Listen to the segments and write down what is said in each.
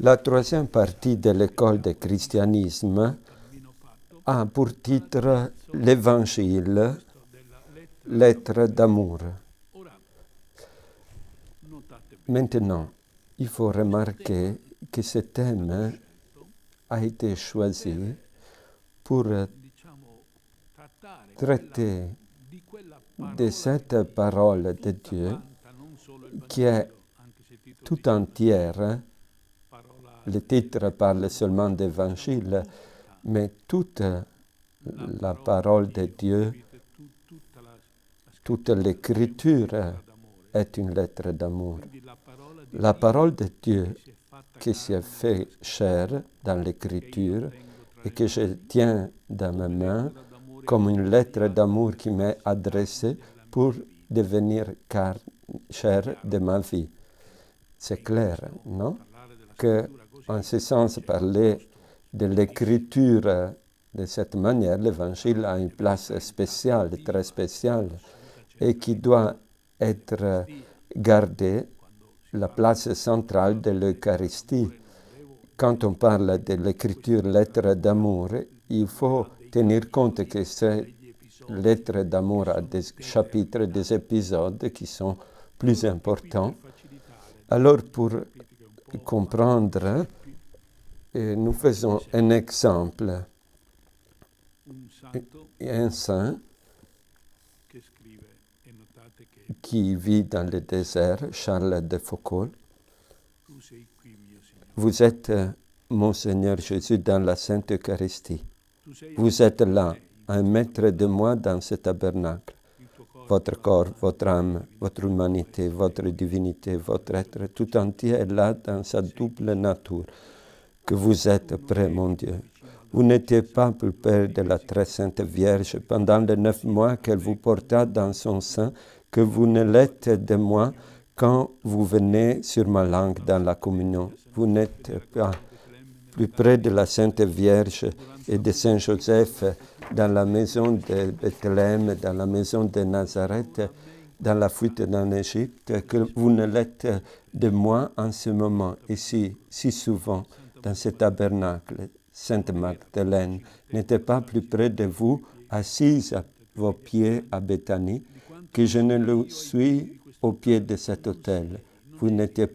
La troisième partie de l'école du christianisme a pour titre l'Évangile, lettre d'amour. Maintenant, il faut remarquer que ce thème a été choisi pour traiter de cette parole de Dieu qui est tout entière. Le titre parle seulement d'évangile, mais toute la parole de Dieu, toute l'écriture est une lettre d'amour. La parole de Dieu qui s'est fait chair dans l'écriture et que je tiens dans ma main comme une lettre d'amour qui m'est adressée pour devenir chair de ma vie. C'est clair, non? Que, en ce sens, parler de l'écriture de cette manière, l'Évangile a une place spéciale, très spéciale, et qui doit être gardée, la place centrale de l'Eucharistie. Quand on parle de l'écriture lettre d'amour, il faut tenir compte que cette lettre d'amour a des chapitres, des épisodes qui sont plus importants. Alors, pour comprendre, nous faisons un exemple. Un saint qui vit dans le désert, Charles de Foucault. Vous êtes, mon Seigneur Jésus, dans la Sainte Eucharistie. Vous êtes là, 1 mètre de moi dans ce tabernacle. Votre corps, votre âme, votre humanité, votre divinité, votre être tout entier est là dans sa double nature. Que vous êtes près, mon Dieu. Vous n'étiez pas plus près de la très sainte Vierge pendant les 9 mois qu'elle vous porta dans son sein, que vous ne l'êtes de moi quand vous venez sur ma langue dans la communion. Vous n'êtes pas plus près de la Sainte Vierge et de Saint Joseph dans la maison de Bethléem, dans la maison de Nazareth, dans la fuite en Égypte, que vous ne l'êtes de moi en ce moment, ici, si souvent, dans ce tabernacle. Sainte Magdalène n'était pas plus près de vous, assise à vos pieds à Béthanie, que je ne le suis au pied de cet autel. Vous n'étiez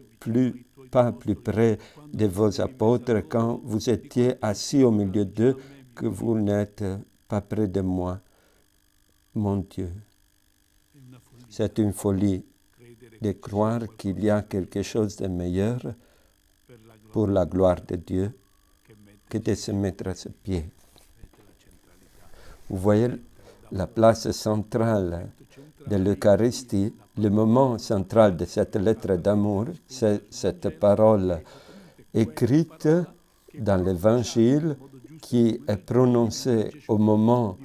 pas plus près de vos apôtres quand vous étiez assis au milieu d'eux, que vous n'êtes pas près de moi, mon Dieu. C'est une folie de croire qu'il y a quelque chose de meilleur pour la gloire de Dieu que de se mettre à ses pieds. Vous voyez la place centrale de l'Eucharistie, le moment central de cette lettre d'amour, c'est cette parole écrite dans l'Évangile qui est prononcée au moment,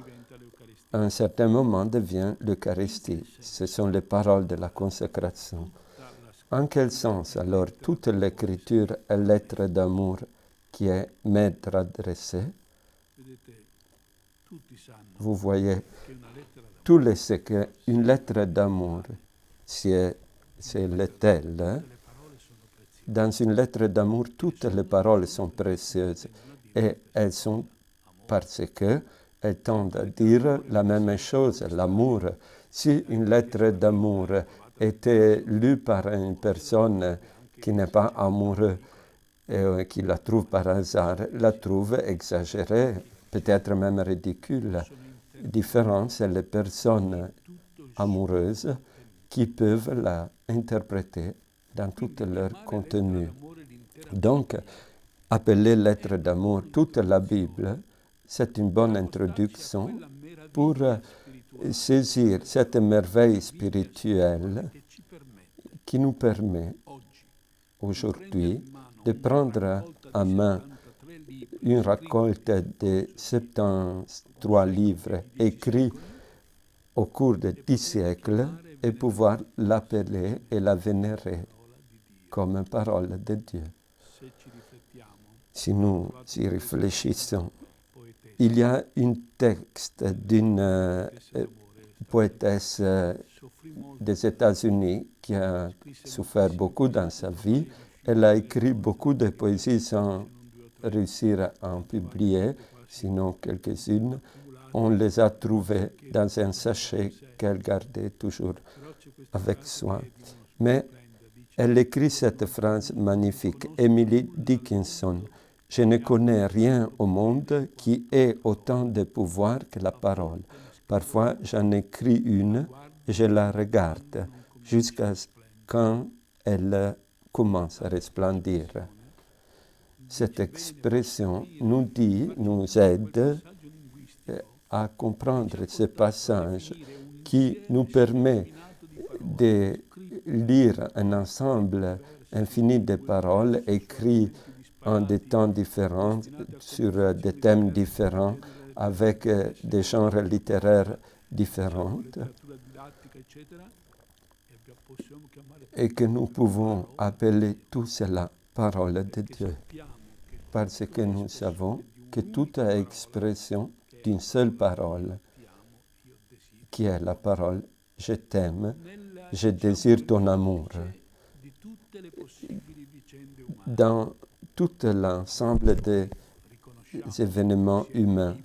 à un certain moment devient l'Eucharistie. Ce sont les paroles de la consécration. En quel sens alors toute l'écriture est lettre d'amour qui m'est adressée? Vous voyez, tous les savent qu'une lettre d'amour, c'est l'est-elle. Hein? Dans une lettre d'amour, toutes les paroles sont précieuses et elles sont parce qu'elles tendent à dire la même chose, l'amour. Si une lettre d'amour était lue par une personne qui n'est pas amoureuse et qui la trouve par hasard, la trouve exagérée, peut-être même ridicule. La différence, c'est les personnes amoureuses qui peuvent l'interpréter dans tout leur contenu. Donc, appeler lettre d'amour toute la Bible, c'est une bonne introduction pour saisir cette merveille spirituelle qui nous permet aujourd'hui de prendre en main une récolte de 73 livres écrits au cours de 10 siècles et pouvoir l'appeler et la vénérer comme une parole de Dieu. Si nous y réfléchissons, il y a un texte d'une poétesse des États-Unis qui a souffert beaucoup dans sa vie Elle a écrit beaucoup de poésies sans réussir à en publier, sinon quelques-unes. On les a trouvées dans un sachet qu'elle gardait toujours avec soin. Mais elle écrit cette phrase magnifique. Emily Dickinson, « Je ne connais rien au monde qui ait autant de pouvoir que la parole. Parfois, j'en écris une et je la regarde jusqu'à quand elle commence à resplendir. » Cette expression nous aide à comprendre ce passage qui nous permet de lire un ensemble infini de paroles écrites en des temps différents, sur des thèmes différents, avec des genres littéraires différents, et que nous pouvons appeler tout cela parole de Dieu, parce que nous savons que toute expression d'une seule parole, qui est la parole « Je t'aime », « Je désire ton amour ». Dans tout l'ensemble des événements humains,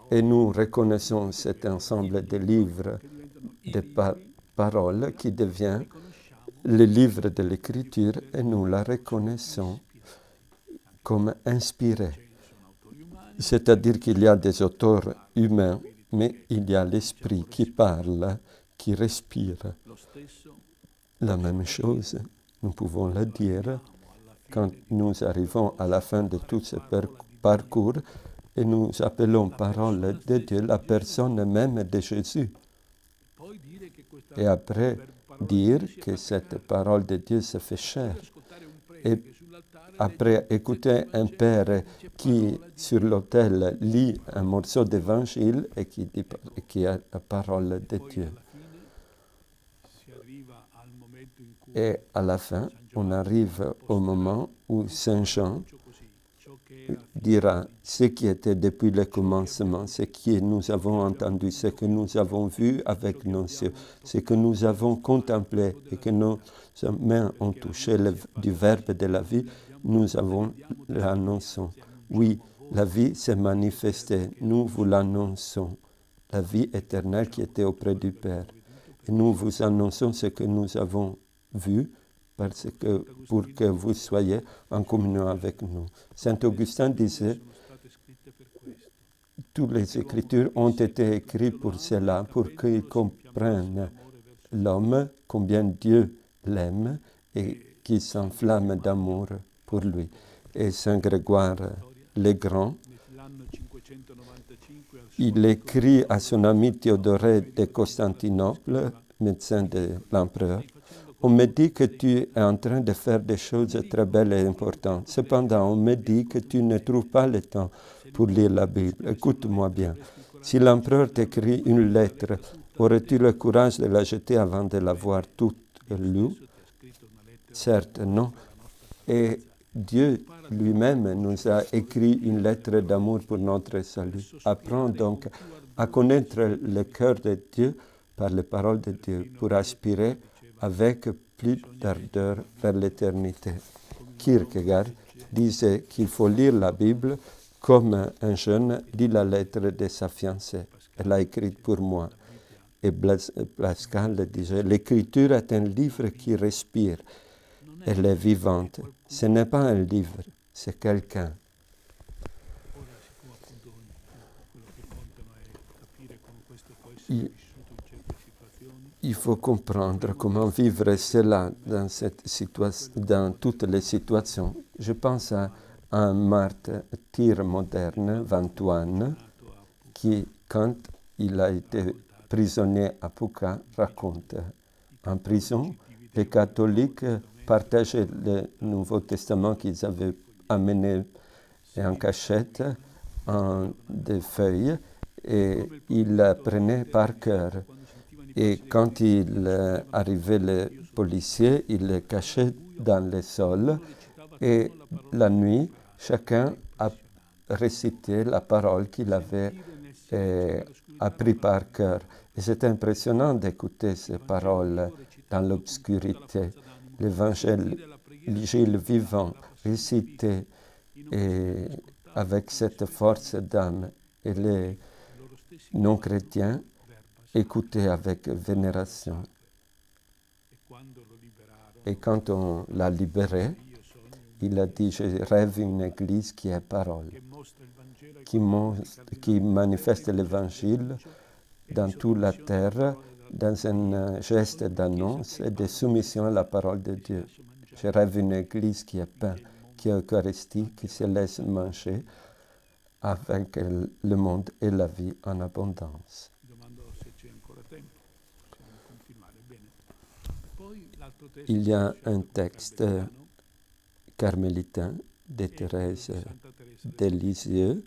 et nous reconnaissons cet ensemble de livres, de paroles qui devient le livre de l'Écriture, et nous la reconnaissons comme inspirée. C'est-à-dire qu'il y a des auteurs humains, mais il y a l'Esprit qui parle, qui respire. La même chose, nous pouvons le dire quand nous arrivons à la fin de tout ce parcours et nous appelons parole de Dieu la personne même de Jésus. Et après, dire que cette parole de Dieu se fait chair. Et après écouter un père qui, sur l'autel, lit un morceau d'évangile et qui a la parole de Dieu. Et à la fin, on arrive au moment où Saint Jean dira ce qui était depuis le commencement, ce que nous avons entendu, ce que nous avons vu avec nos yeux, ce que nous avons contemplé et que nos mains ont touché du Verbe de la vie, nous l'annonçons. Oui, la vie s'est manifestée, nous vous l'annonçons, la vie éternelle qui était auprès du Père. Et nous vous annonçons ce que nous avons vu, pour que vous soyez en communion avec nous. Saint Augustin disait, toutes les Écritures ont été écrites pour cela, pour qu'ils comprennent l'homme, combien Dieu l'aime et qu'il s'enflamme d'amour pour lui. Et Saint Grégoire le Grand, il écrit à son ami Théodore de Constantinople, médecin de l'empereur, « On me dit que tu es en train de faire des choses très belles et importantes. Cependant, on me dit que tu ne trouves pas le temps pour lire la Bible. Écoute-moi bien. Si l'empereur t'écrit une lettre, aurais-tu le courage de la jeter avant de l'avoir toute lue? Certes, non. Et Dieu lui-même nous a écrit une lettre d'amour pour notre salut. Apprends donc à connaître le cœur de Dieu par les paroles de Dieu, pour aspirer avec plus d'ardeur vers l'éternité. » Kierkegaard disait qu'il faut lire la Bible comme un jeune lit la lettre de sa fiancée. Elle l'a écrite pour moi. Et Pascal disait, « L'Écriture est un livre qui respire. Elle est vivante. Ce n'est pas un livre, c'est quelqu'un. » Il faut comprendre comment vivre cela dans toutes les situations. Je pense à un martyr moderne, Vantuan, qui, quand il a été prisonnier à Puka, raconte. En prison, les catholiques partageaient le Nouveau Testament qu'ils avaient amené en cachette, en des feuilles, et ils prenaient par cœur. Et quand il arrivait les policiers, ils le cachaient dans le sol. Et la nuit, chacun a récité la parole qu'il avait appris par cœur. Et c'est impressionnant d'écouter ces paroles dans l'obscurité. L'évangile Gilles Vivant récitait avec cette force d'âme et les non-chrétiens écoutaient avec vénération. Et quand on l'a libéré, il a dit « Je rêve une église qui est parole, qui manifeste l'évangile dans toute la terre, dans un geste d'annonce et de soumission à la parole de Dieu. Je rêve une église qui est pain, qui est Eucharistie, qui se laisse manger avec le monde et la vie en abondance. » Il y a un texte carmélitain de Thérèse de Lisieux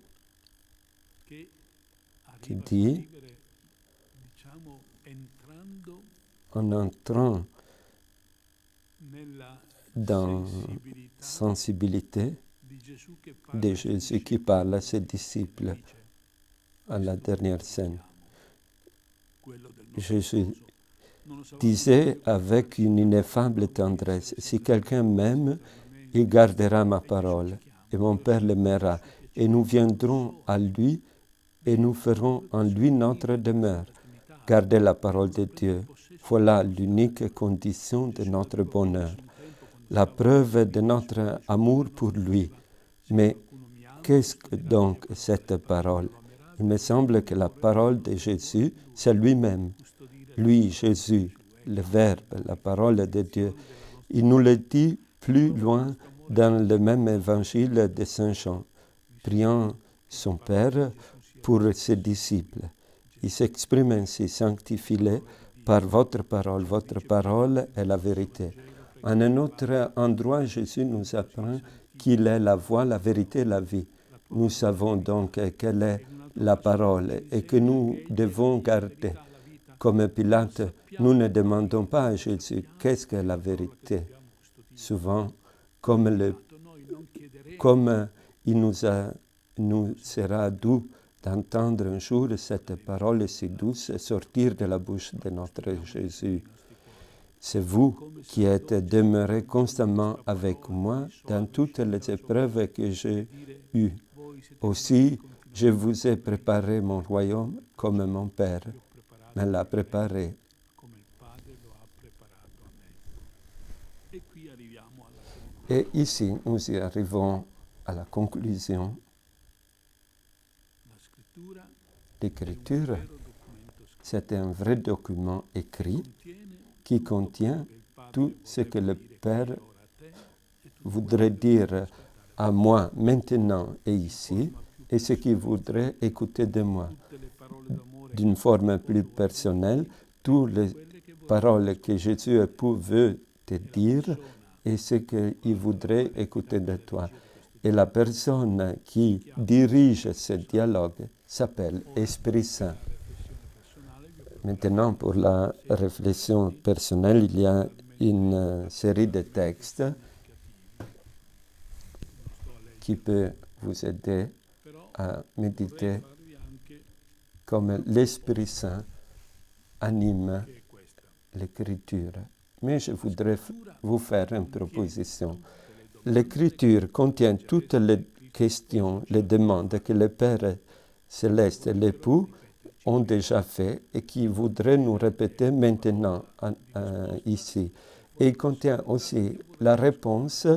qui dit, en entrant dans la sensibilité de Jésus qui parle à ses disciples à la dernière scène, Jésus disait avec une ineffable tendresse, « Si quelqu'un m'aime, il gardera ma parole, et mon Père l'aimera, et nous viendrons à lui, et nous ferons en lui notre demeure. » Garder la parole de Dieu, voilà l'unique condition de notre bonheur, la preuve de notre amour pour lui. Mais qu'est-ce que donc cette parole? Il me semble que la parole de Jésus, c'est lui-même. Lui, Jésus, le Verbe, la parole de Dieu. Il nous le dit plus loin dans le même évangile de Saint Jean, priant son Père pour ses disciples. Il s'exprime ainsi, « Sanctifie-les par votre parole est la vérité. » En un autre endroit, Jésus nous apprend qu'il est la voie, la vérité et la vie. Nous savons donc quelle est la parole et que nous devons garder. Comme Pilate, nous ne demandons pas à Jésus qu'est-ce que la vérité. Souvent, comme il nous sera doux d'entendre un jour cette parole si douce sortir de la bouche de notre Jésus. C'est vous qui êtes demeurés constamment avec moi dans toutes les épreuves que j'ai eues. Aussi, je vous ai préparé mon royaume comme mon Père me l'a préparé. Et ici, nous y arrivons à la conclusion. L'écriture, c'est un vrai document écrit qui contient tout ce que le Père voudrait dire à moi maintenant et ici, et ce qu'il voudrait écouter de moi. D'une forme plus personnelle, toutes les paroles que Jésus veut te dire et ce qu'il voudrait écouter de toi. Et la personne qui dirige ce dialogue s'appelle Esprit Saint. Maintenant, pour la réflexion personnelle, il y a une série de textes qui peut vous aider à méditer comme l'Esprit Saint anime l'Écriture. Mais je voudrais vous faire une proposition. L'Écriture contient toutes les questions, les demandes que le Père céleste et l'époux ont déjà fait et qui voudraient nous répéter maintenant ici. Et il contient aussi la réponse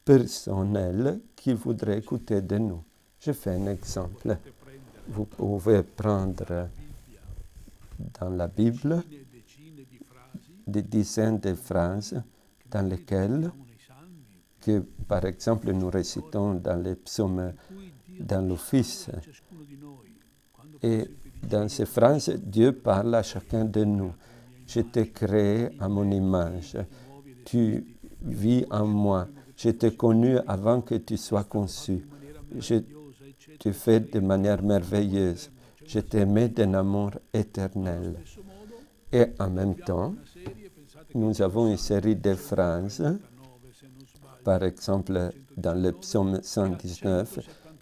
personnelle qu'ils voudraient écouter de nous. Je fais un exemple. Vous pouvez prendre dans la Bible des dizaines de phrases dans lesquelles, que par exemple nous récitons dans les psaumes, dans l'office. Et dans ces phrases, Dieu parle à chacun de nous. Je t'ai créé à mon image. Tu vis en moi. Je t'ai connu avant que tu sois conçu. Je te fais de manière merveilleuse. Je t'aimais d'un amour éternel. Et en même temps, nous avons une série de phrases, par exemple dans le psaume 119,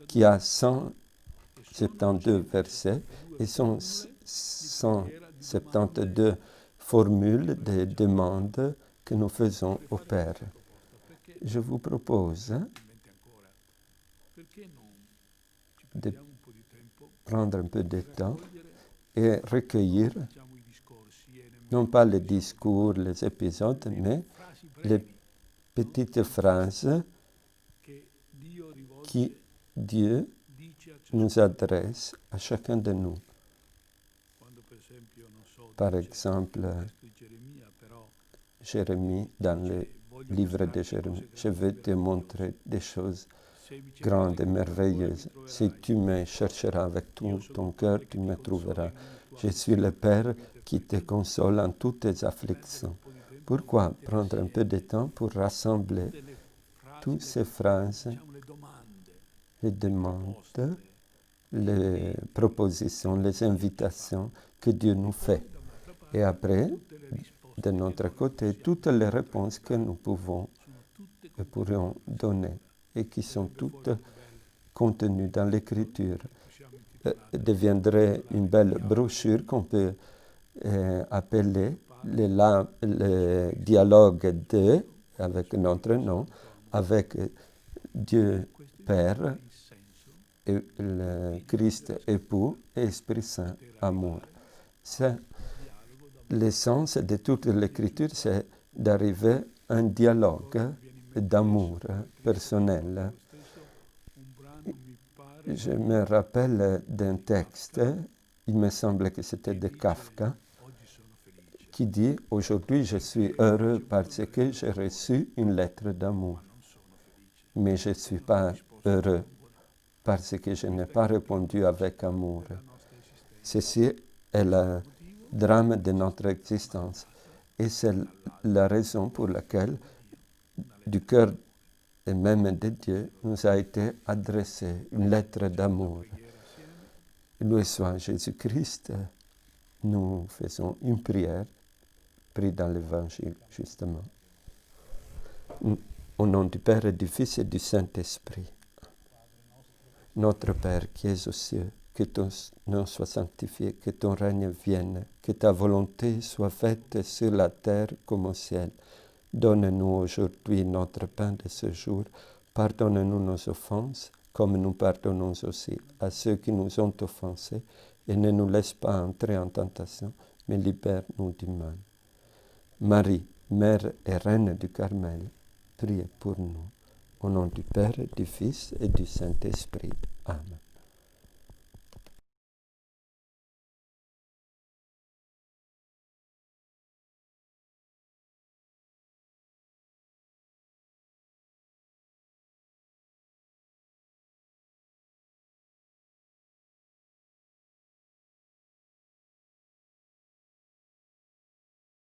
qui a 172 versets et sont 172 formules de demandes que nous faisons au Père. je vous propose de prendre un peu de temps et recueillir, non pas les discours, les épisodes, mais les petites phrases qui Dieu nous adresse à chacun de nous. Par exemple, Jérémie, dans le livre de Jérémie, je vais te montrer des choses grandes et merveilleuses. Si tu me chercheras avec tout ton cœur, tu me trouveras. Je suis le Père qui te console en toutes tes afflictions. Pourquoi prendre un peu de temps pour rassembler toutes ces phrases, les demandes, les propositions, les invitations que Dieu nous fait. Et après, de notre côté, toutes les réponses que nous pouvons et pourrions donner et qui sont toutes contenues dans l'Écriture deviendrait une belle brochure qu'on peut appeler le dialogue de, avec notre nom, avec Dieu Père, et le Christ époux et Esprit Saint, amour. C'est l'essence de toute l'Écriture, c'est d'arriver à un dialogue d'amour personnel. Je me rappelle d'un texte, il me semble que c'était de Kafka, qui dit « Aujourd'hui, je suis heureux parce que j'ai reçu une lettre d'amour. Mais je ne suis pas heureux parce que je n'ai pas répondu avec amour. » Ceci est le drame de notre existence. Et c'est la raison pour laquelle, du cœur et même de Dieu, nous a été adressée une lettre d'amour. Loué soit Jésus-Christ, nous faisons une prière, prise dans l'Évangile, justement. Au nom du Père et du Fils et du Saint-Esprit. Notre Père qui es aux cieux, que ton nom soit sanctifié, que ton règne vienne, que ta volonté soit faite sur la terre comme au ciel. Donne-nous aujourd'hui notre pain de ce jour. Pardonne-nous nos offenses, comme nous pardonnons aussi à ceux qui nous ont offensés. Et ne nous laisse pas entrer en tentation, mais libère-nous du mal. Marie, Mère et Reine du Carmel, priez pour nous. Au nom du Père, du Fils et du Saint-Esprit. Amen.